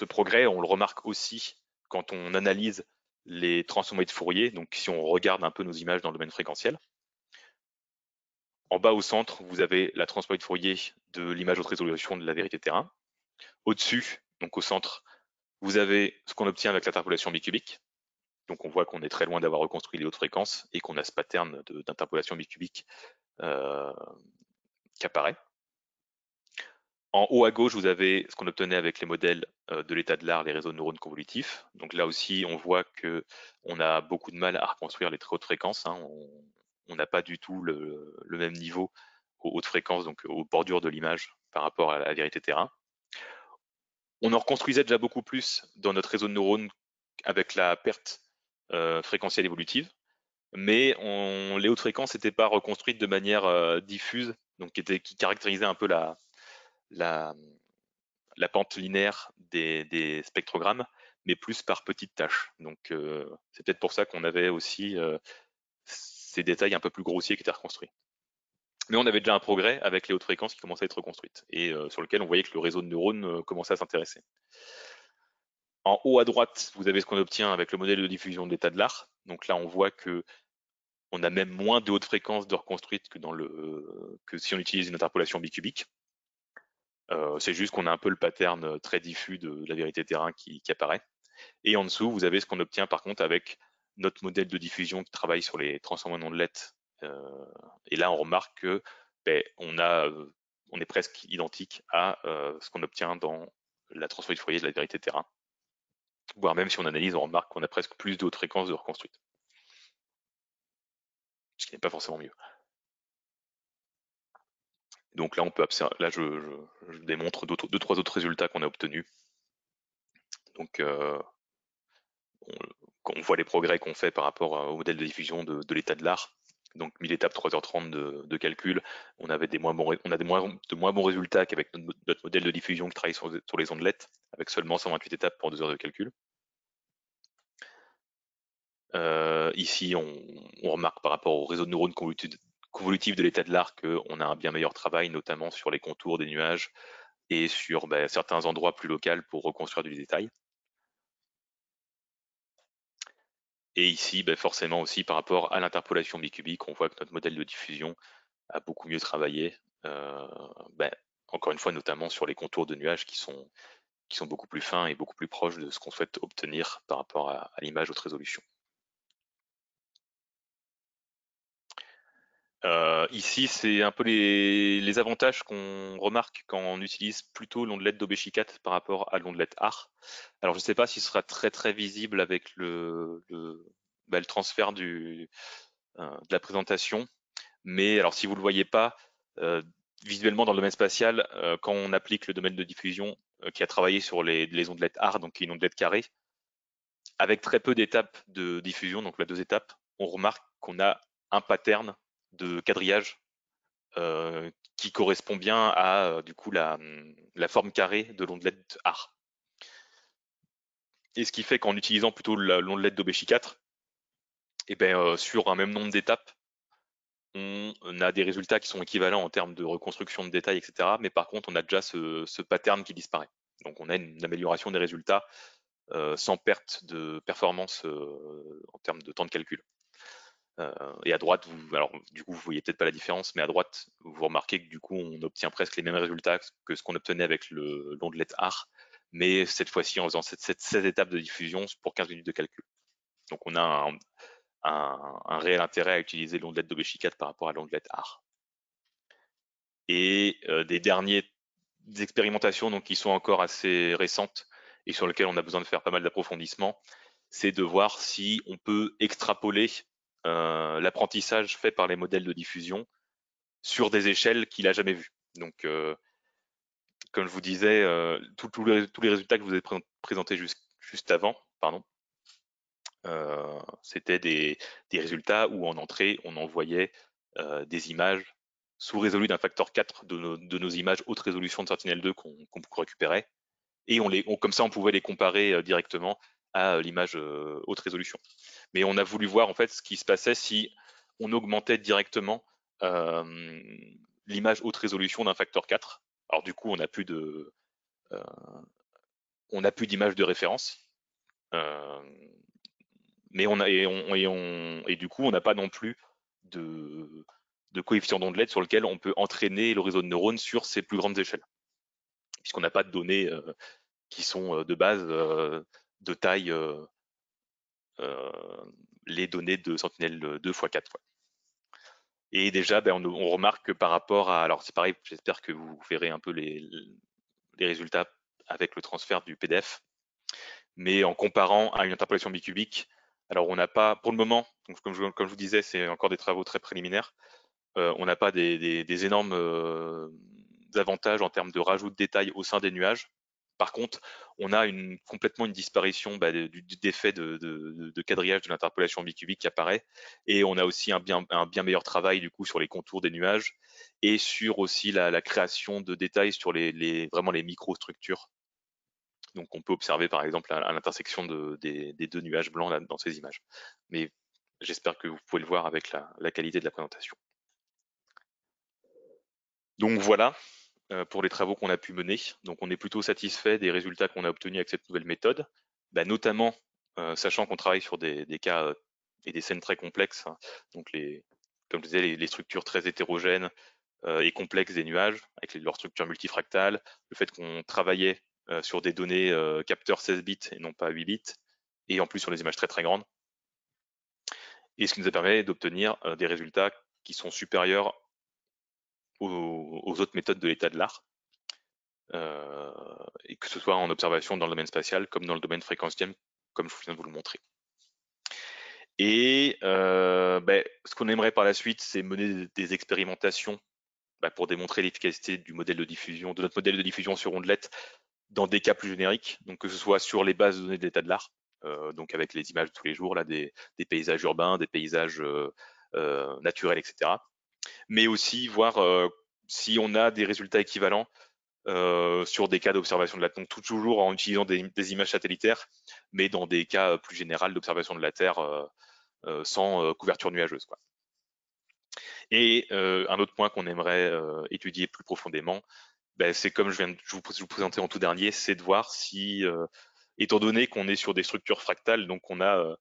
[SPEAKER 2] progrès, on le remarque aussi quand on analyse les transformés de Fourier, donc si on regarde un peu nos images dans le domaine fréquentiel. En bas au centre, vous avez la transformée de Fourier de l'image haute résolution de la vérité terrain. Au-dessus, donc au centre, vous avez ce qu'on obtient avec l'interpolation bicubique. Donc on voit qu'on est très loin d'avoir reconstruit les hautes fréquences et qu'on a ce pattern d'interpolation bicubique qui apparaît. En haut à gauche, vous avez ce qu'on obtenait avec les modèles de l'état de l'art, les réseaux de neurones convolutifs. Donc là aussi, on voit qu'on a beaucoup de mal à reconstruire les très hautes fréquences. On n'a pas du tout le même niveau aux hautes fréquences, donc aux bordures de l'image par rapport à la vérité terrain. On en reconstruisait déjà beaucoup plus dans notre réseau de neurones avec la perte fréquentielle évolutive, mais les hautes fréquences n'étaient pas reconstruites de manière diffuse, donc qui caractérisait un peu la pente linéaire des spectrogrammes, mais plus par petites tâches. Donc c'est peut-être pour ça qu'on avait aussi ces détails un peu plus grossiers qui étaient reconstruits. Mais on avait déjà un progrès avec les hautes fréquences qui commençaient à être reconstruites et sur lequel on voyait que le réseau de neurones commençait à s'intéresser. En haut à droite, vous avez ce qu'on obtient avec le modèle de diffusion de l'état de l'art. Donc là, on voit que on a même moins de hautes fréquences de reconstruites que si on utilise une interpolation bicubique. C'est juste qu'on a un peu le pattern très diffus de la vérité terrain qui apparaît. Et en dessous, vous avez ce qu'on obtient par contre avec notre modèle de diffusion qui travaille sur les transformants en ondelettes. Et là, on remarque que on est presque identique à ce qu'on obtient dans la transformée de Fourier de la vérité terrain. Voire même si on analyse, on remarque qu'on a presque plus de hautes fréquences de reconstruite. Ce qui n'est pas forcément mieux. Donc là, on peut observer, là, je démontre deux, trois autres résultats qu'on a obtenus. Donc, on voit les progrès qu'on fait par rapport au modèle de diffusion de l'état de l'art. Donc 1000 étapes, 3h30 de calcul. On a de moins bons résultats qu'avec notre modèle de diffusion qui travaille sur les ondelettes, avec seulement 128 étapes pour 2 heures de calcul. Ici, on remarque par rapport au réseau de neurones convolutifs de l'état de l'art qu'on a un bien meilleur travail, notamment sur les contours des nuages et sur certains endroits plus locaux pour reconstruire du détail. Et ici, forcément aussi par rapport à l'interpolation bicubique, on voit que notre modèle de diffusion a beaucoup mieux travaillé. Encore une fois, notamment sur les contours de nuages qui sont beaucoup plus fins et beaucoup plus proches de ce qu'on souhaite obtenir par rapport à l'image haute résolution. Ici, c'est un peu les avantages qu'on remarque quand on utilise plutôt l'ondelette d'Obéshicat par rapport à l'ondelette AR. Alors, je ne sais pas si ce sera très très visible avec le transfert de la présentation, mais alors si vous ne le voyez pas, visuellement dans le domaine spatial, quand on applique le domaine de diffusion qui a travaillé sur les ondelettes AR, donc qui est une ondelette carrée, avec très peu d'étapes de diffusion, donc la 2 étapes, on remarque qu'on a un pattern de quadrillage qui correspond bien à du coup la forme carrée de l'ondelette AR. Et ce qui fait qu'en utilisant plutôt l'ondelette d'Obeshi 4, sur un même nombre d'étapes, on a des résultats qui sont équivalents en termes de reconstruction de détails, etc. Mais par contre, on a déjà ce pattern qui disparaît. Donc on a une amélioration des résultats sans perte de performance en termes de temps de calcul. Et à droite, alors du coup, vous voyez peut-être pas la différence, mais à droite, vous remarquez que du coup, on obtient presque les mêmes résultats que ce qu'on obtenait avec l'ondelette AR, mais cette fois-ci en faisant 16 étapes de diffusion pour 15 minutes de calcul. Donc on a un réel intérêt à utiliser l'ondelette d'Obeshi 4 par rapport à l'ondelette AR. Et des dernières expérimentations donc, qui sont encore assez récentes et sur lesquelles on a besoin de faire pas mal d'approfondissement, c'est de voir si on peut extrapoler l'apprentissage fait par les modèles de diffusion sur des échelles qu'il n'a jamais vues. Donc, comme je vous disais, tous les résultats que je vous ai présentés juste avant, pardon, c'était des résultats où en entrée, on envoyait des images sous-résolues d'un facteur 4 de nos images haute résolution de Sentinel-2 qu'on récupérait. Et comme ça, on pouvait les comparer directement à l'image haute résolution. Mais on a voulu voir en fait ce qui se passait si on augmentait directement l'image haute résolution d'un facteur 4. Alors du coup, on n'a plus d'image de référence. Mais et du coup, on n'a pas non plus de coefficient d'ondelette sur lequel on peut entraîner le réseau de neurones sur ces plus grandes échelles, puisqu'on n'a pas de données qui sont de base de taille les données de Sentinel-2 x 4. Quoi. Et déjà, on remarque que par rapport à... Alors c'est pareil, j'espère que vous verrez un peu les résultats avec le transfert du PDF, mais en comparant à une interpolation bicubique, alors on n'a pas, pour le moment, donc comme je vous disais, c'est encore des travaux très préliminaires, on n'a pas des énormes avantages en termes de rajout de détails au sein des nuages. Par contre, on a complètement une disparition d'effet de quadrillage de l'interpolation bicubique qui apparaît, et on a aussi un bien meilleur travail du coup sur les contours des nuages et sur aussi la création de détails sur vraiment les microstructures. Donc on peut observer par exemple à l'intersection des deux nuages blancs là, dans ces images. Mais j'espère que vous pouvez le voir avec la qualité de la présentation. Donc voilà pour les travaux qu'on a pu mener. Donc on est plutôt satisfait des résultats qu'on a obtenus avec cette nouvelle méthode, notamment sachant qu'on travaille sur des cas et des scènes très complexes, hein. Donc comme je disais, les structures très hétérogènes et complexes des nuages, avec leurs structures multifractales, le fait qu'on travaillait sur des données capteurs 16 bits et non pas 8 bits, et en plus sur des images très très grandes, et ce qui nous a permis d'obtenir des résultats qui sont supérieurs aux autres méthodes de l'état de l'art, et que ce soit en observation dans le domaine spatial comme dans le domaine fréquentiel, comme je viens de vous le montrer. Et ce qu'on aimerait par la suite, c'est mener des expérimentations pour démontrer l'efficacité du modèle de diffusion, de notre modèle de diffusion sur ondelette dans des cas plus génériques, donc que ce soit sur les bases de données de l'état de l'art, donc avec les images de tous les jours, là, des paysages urbains, des paysages naturels, etc. Mais aussi voir si on a des résultats équivalents sur des cas d'observation de la Terre, donc toujours en utilisant des images satellitaires, mais dans des cas plus généraux d'observation de la Terre sans couverture nuageuse, quoi. Et un autre point qu'on aimerait étudier plus profondément, c'est comme je vous présentais en tout dernier, c'est de voir si, étant donné qu'on est sur des structures fractales, donc on a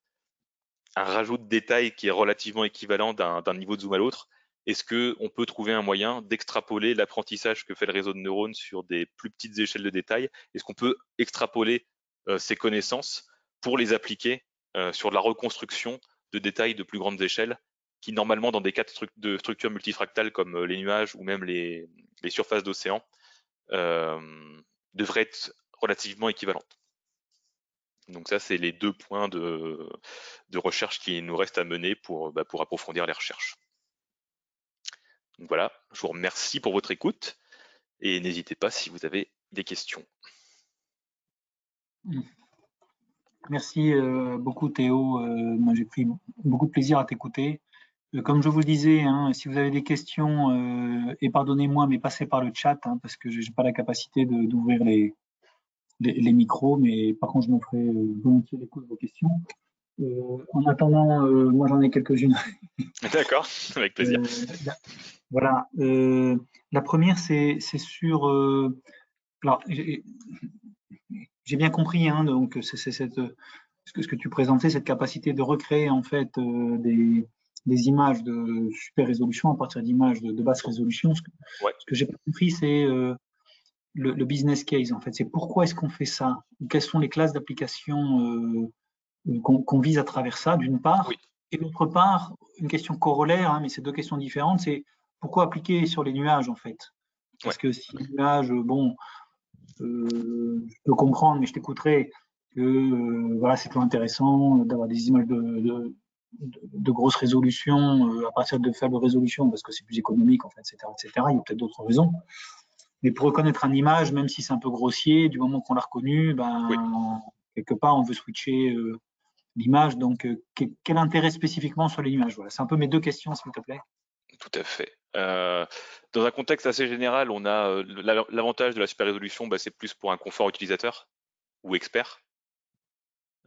[SPEAKER 2] rajout de détails qui est relativement équivalent d'un niveau de zoom à l'autre, est-ce qu'on peut trouver un moyen d'extrapoler l'apprentissage que fait le réseau de neurones sur des plus petites échelles de détails? Est-ce qu'on peut extrapoler ces connaissances pour les appliquer sur de la reconstruction de détails de plus grandes échelles qui, normalement, dans des cas de structures multifractales comme les nuages ou même les surfaces d'océan, devraient être relativement équivalentes? Donc ça, c'est les 2 points de recherche qui nous restent à mener pour approfondir les recherches. Donc voilà, je vous remercie pour votre écoute et n'hésitez pas si vous avez des questions.
[SPEAKER 1] Merci beaucoup Théo. Moi j'ai pris beaucoup de plaisir à t'écouter. Comme je vous le disais, hein, si vous avez des questions, et pardonnez-moi, mais passez par le chat, hein, parce que j'ai pas la capacité d'ouvrir les micros, mais par contre je me ferai volontiers l'écoute de vos questions. En attendant, moi j'en ai quelques-unes.
[SPEAKER 2] D'accord, avec plaisir.
[SPEAKER 1] Voilà. La première, c'est sur. Alors, j'ai bien compris, hein, donc c'est ce que tu présentais, cette capacité de recréer en fait des images de super résolution à partir d'images de basse résolution. Ce que j'ai pas compris, c'est le business case en fait. C'est pourquoi est-ce qu'on fait ça? Quelles sont les classes d'application qu'on vise à travers ça, d'une part.
[SPEAKER 2] Oui.
[SPEAKER 1] Et d'autre part, une question corollaire, hein, mais c'est deux questions différentes, c'est pourquoi appliquer sur les nuages en fait? Parce que si les nuages, bon, je peux comprendre, mais je t'écouterai que voilà, c'est toujours intéressant d'avoir des images de grosse résolution à partir de faible résolution parce que c'est plus économique, en fait, etc., etc. Il y a peut-être d'autres raisons. Mais pour reconnaître une image, même si c'est un peu grossier, du moment qu'on l'a reconnue, ben, quelque part, on veut switcher l'image. Donc, quel intérêt spécifiquement sur les nuages? Voilà, c'est un peu mes deux questions, s'il te plaît.
[SPEAKER 2] Tout à fait. Dans un contexte assez général, on a l'avantage de la super résolution, c'est plus pour un confort utilisateur ou expert.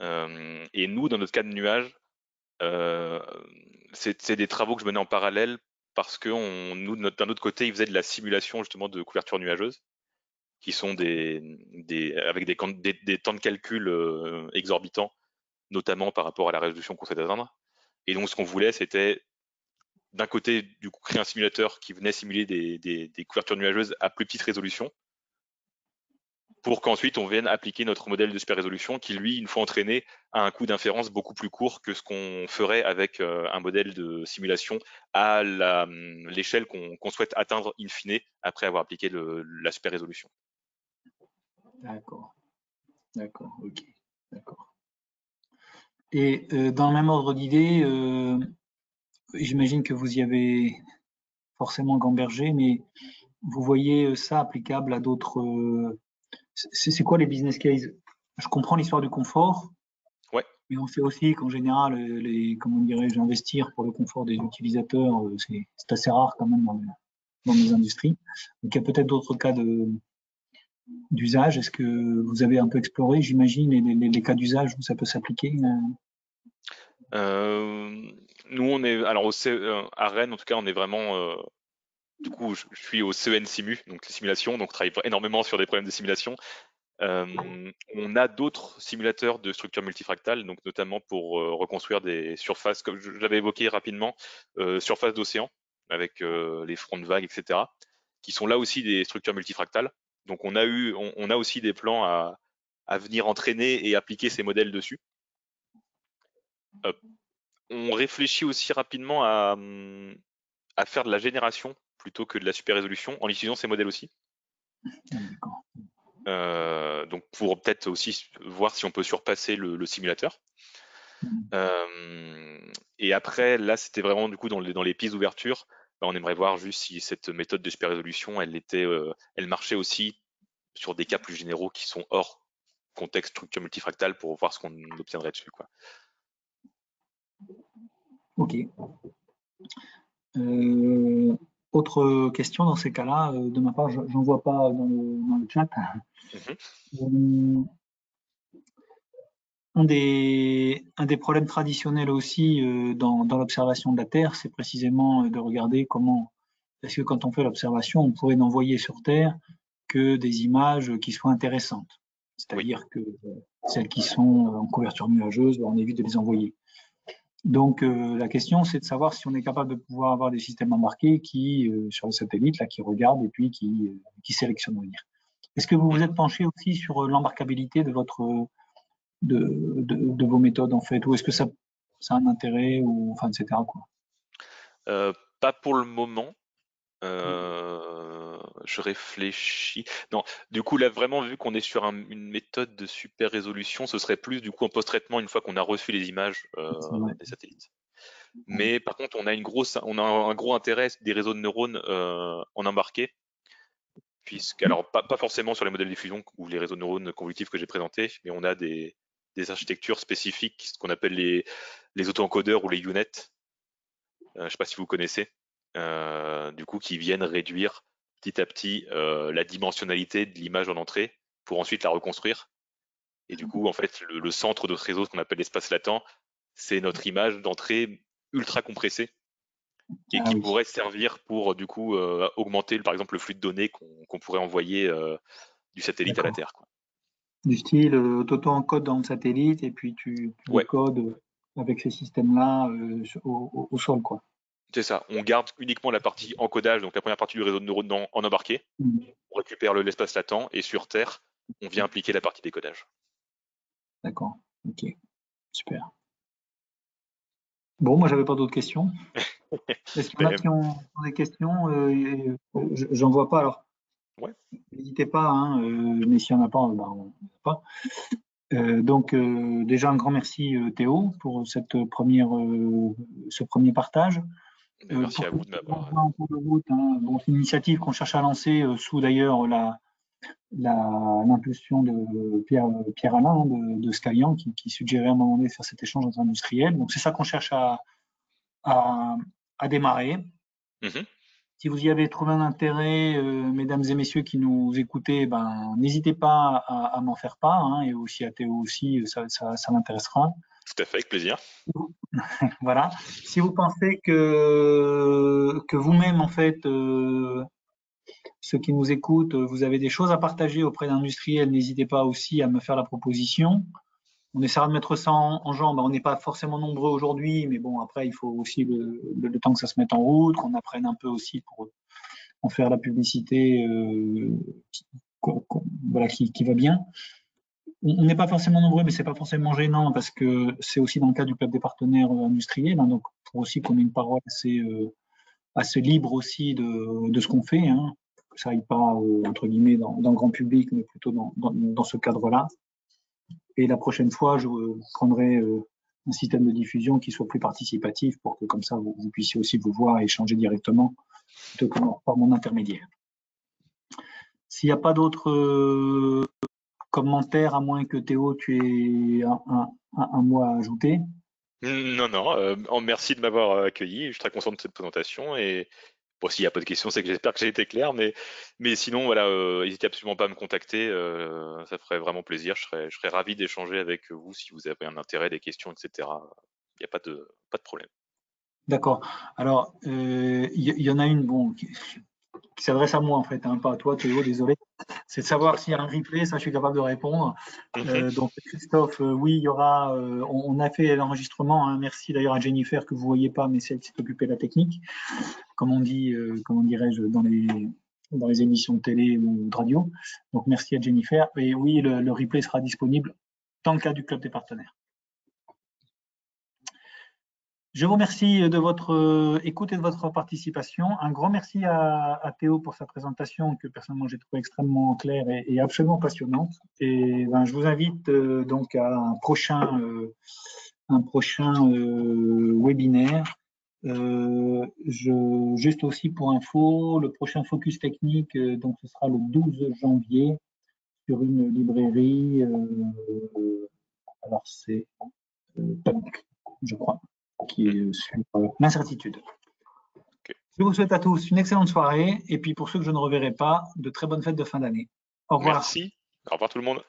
[SPEAKER 2] Et nous, dans notre cas de nuage, c'est des travaux que je menais en parallèle parce que nous, d'un autre côté, ils faisaient de la simulation justement de couverture nuageuse, qui sont avec des temps de calcul exorbitants, notamment par rapport à la résolution qu'on souhaite atteindre. Et donc, ce qu'on voulait, c'était d'un côté, du coup, créer un simulateur qui venait simuler des couvertures nuageuses à plus petite résolution, pour qu'ensuite on vienne appliquer notre modèle de super résolution qui, lui, une fois entraîné, a un coût d'inférence beaucoup plus court que ce qu'on ferait avec un modèle de simulation à l'échelle qu'on souhaite atteindre in fine après avoir appliqué la super résolution.
[SPEAKER 1] D'accord, ok, d'accord. Et dans le même ordre d'idée, j'imagine que vous y avez forcément gambergé, mais vous voyez ça applicable à d'autres. C'est quoi les business cases? Je comprends l'histoire du confort,
[SPEAKER 2] ouais.
[SPEAKER 1] Mais on sait aussi qu'en général, comment dirais-je, investir pour le confort des utilisateurs, c'est assez rare quand même dans nos industries. Donc il y a peut-être d'autres cas d'usage. Est-ce que vous avez un peu exploré, j'imagine, les cas d'usage où ça peut s'appliquer?
[SPEAKER 2] Nous, on est, alors à Rennes, en tout cas, on est vraiment. Du coup, je suis au CEN Simu, donc les simulations, donc on travaille énormément sur des problèmes de simulation. On a d'autres simulateurs de structures multifractales, donc notamment pour reconstruire des surfaces, comme je l'avais évoqué rapidement, surfaces d'océan, avec les fronts de vagues, etc., qui sont là aussi des structures multifractales. Donc on a aussi des plans à venir entraîner et appliquer ces modèles dessus. On réfléchit aussi rapidement à faire de la génération plutôt que de la super résolution en utilisant ces modèles aussi. Donc pour peut-être aussi voir si on peut surpasser le simulateur. Et après, là, c'était vraiment du coup dans les pistes d'ouverture. On aimerait voir juste si cette méthode de super résolution, elle marchait aussi sur des cas plus généraux qui sont hors contexte structure multifractale pour voir ce qu'on obtiendrait dessus, quoi.
[SPEAKER 1] Ok. Autre question dans ces cas-là, de ma part, j'en vois pas dans le chat. Un des problèmes traditionnels aussi dans l'observation de la Terre, c'est précisément de regarder comment, parce que quand on fait l'observation, on pourrait n'envoyer sur Terre que des images qui soient intéressantes. C'est-à-dire que celles qui sont en couverture nuageuse, on évite de les envoyer. Donc, la question, c'est de savoir si on est capable de pouvoir avoir des systèmes embarqués qui, sur le satellite, là, qui regardent et puis qui sélectionnent, on va dire. Est-ce que vous vous êtes penché aussi sur l'embarquabilité de de vos méthodes, en fait, ou est-ce que ça a un intérêt, ou, enfin, etc., quoi.
[SPEAKER 2] Pas pour le moment. Je réfléchis. Non, du coup, là, vraiment, vu qu'on est sur une méthode de super résolution, ce serait plus du coup en post-traitement une fois qu'on a reçu les images des satellites. Mais par contre, on a un gros intérêt des réseaux de neurones en embarqué, alors pas forcément sur les modèles de diffusion ou les réseaux de neurones convolutifs que j'ai présentés, mais on a des architectures spécifiques, ce qu'on appelle les auto-encodeurs ou les UNet. Je ne sais pas si vous connaissez, du coup, qui viennent réduire petit à petit la dimensionnalité de l'image en entrée pour ensuite la reconstruire. Et du coup, en fait, le centre de ce réseau, ce qu'on appelle l'espace latent, c'est notre image d'entrée ultra compressée et qui pourrait servir pour, du coup, augmenter, par exemple, le flux de données qu'on pourrait envoyer du satellite à la Terre, quoi.
[SPEAKER 1] Du style, t'auto-encodes dans le satellite et puis tu
[SPEAKER 2] Ouais.
[SPEAKER 1] décodes avec ces systèmes-là au sol, quoi.
[SPEAKER 2] C'est ça. On garde uniquement la partie encodage, donc la première partie du réseau de neurones en embarqué. On récupère l'espace latent et sur Terre, on vient appliquer la partie décodage.
[SPEAKER 1] D'accord. Ok. Super. Bon, moi, j'avais pas d'autres questions. Est-ce qu'il y en a qui ont des questions? J'en vois pas, alors.
[SPEAKER 2] Ouais.
[SPEAKER 1] N'hésitez pas, hein, mais s'il n'y en a pas, on n'en a pas. Donc, déjà, un grand merci, Théo, pour ce premier partage.
[SPEAKER 2] Merci à vous de m'avoir.
[SPEAKER 1] En cours de route, hein, bon, c'est une initiative qu'on cherche à lancer sous d'ailleurs l'impulsion de Pierre Alain, hein, de Scalian, qui suggérait à un moment donné de faire cet échange entre industriels. Donc, c'est ça qu'on cherche à démarrer. Si vous y avez trouvé un intérêt, mesdames et messieurs qui nous écoutez, ben, n'hésitez pas à m'en faire part, hein, et aussi à Théo aussi, ça m'intéressera.
[SPEAKER 2] Tout à fait, avec plaisir.
[SPEAKER 1] Voilà. Si vous pensez que vous-même, en fait, ceux qui nous écoutent, vous avez des choses à partager auprès d'industriels, n'hésitez pas aussi à me faire la proposition. On essaiera de mettre ça en jambe. On n'est pas forcément nombreux aujourd'hui, mais bon, après, il faut aussi le temps que ça se mette en route, qu'on apprenne un peu aussi pour en faire la publicité voilà, qui va bien. On n'est pas forcément nombreux, mais c'est pas forcément gênant parce que c'est aussi dans le cadre du club des partenaires industriels, hein, donc pour aussi qu'on ait une parole assez libre aussi de ce qu'on fait, hein, que ça aille pas entre guillemets dans le grand public, mais plutôt dans ce cadre-là. Et la prochaine fois, je prendrai un système de diffusion qui soit plus participatif pour que comme ça vous puissiez aussi vous voir et échanger directement plutôt que par mon intermédiaire. S'il n'y a pas d'autres commentaires, à moins que Théo, tu aies un mot à ajouter.
[SPEAKER 2] Non. Merci de m'avoir accueilli. Je suis très content de cette présentation. Et bon, s'il n'y a pas de questions, c'est que j'espère que j'ai été clair. Mais sinon, voilà, n'hésitez absolument pas à me contacter. Ça ferait vraiment plaisir. Je serais ravi d'échanger avec vous si vous avez un intérêt, des questions, etc. Il n'y a pas de problème.
[SPEAKER 1] D'accord. Alors, y en a une, bon, qui s'adresse à moi en fait, hein, pas à toi Théo, désolé. C'est de savoir s'il y a un replay, ça je suis capable de répondre. Donc Christophe, oui, il y aura, on a fait l'enregistrement, hein, merci d'ailleurs à Jennifer que vous ne voyez pas, mais c'est elle qui s'est occupée de la technique, comme on dit, comment dirais-je, dans les émissions de télé ou de radio. Donc merci à Jennifer. Et oui, le replay sera disponible dans le cas du club des partenaires. Je vous remercie de votre écoute et de votre participation. Un grand merci à Théo pour sa présentation que personnellement j'ai trouvé extrêmement claire et absolument passionnante. Et ben, je vous invite donc à un prochain webinaire. Juste aussi pour info, le prochain focus technique, donc ce sera le 12 janvier sur une librairie. Alors c'est je crois, qui est sur l'incertitude.
[SPEAKER 2] Okay.
[SPEAKER 1] Je vous souhaite à tous une excellente soirée et puis pour ceux que je ne reverrai pas, de très bonnes fêtes de fin d'année. Au revoir.
[SPEAKER 2] Merci. Au revoir tout le monde.